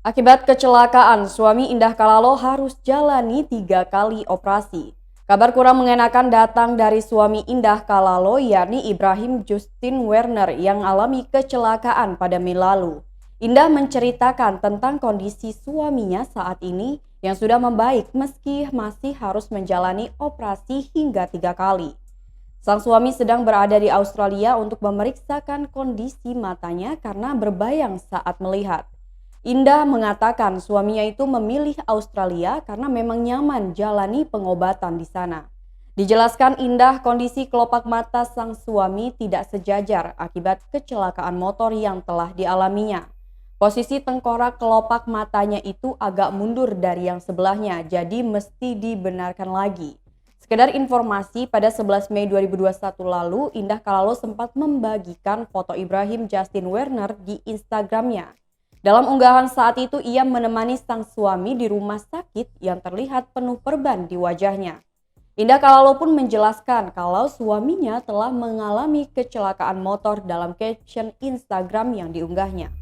Akibat kecelakaan, suami Indah Kalalo harus jalani 3 kali operasi. Kabar kurang mengenakan datang dari suami Indah Kalalo, yakni Ibrahim Justin Werner yang alami kecelakaan pada Mei lalu. Indah menceritakan tentang kondisi suaminya saat ini yang sudah membaik meski masih harus menjalani operasi hingga 3 kali. Sang suami sedang berada di Australia untuk memeriksakan kondisi matanya karena berbayang saat melihat. Indah mengatakan suaminya itu memilih Australia karena memang nyaman jalani pengobatan di sana. Dijelaskan Indah, kondisi kelopak mata sang suami tidak sejajar akibat kecelakaan motor yang telah dialaminya. Posisi tengkorak kelopak matanya itu agak mundur dari yang sebelahnya, jadi mesti dibenarkan lagi. Sekedar informasi, pada 11 Mei 2021 lalu, Indah Kalalo sempat membagikan foto Ibrahim Justin Werner di Instagramnya. Dalam unggahan saat itu, ia menemani sang suami di rumah sakit yang terlihat penuh perban di wajahnya. Indah Kalalo pun menjelaskan kalau suaminya telah mengalami kecelakaan motor dalam caption Instagram yang diunggahnya.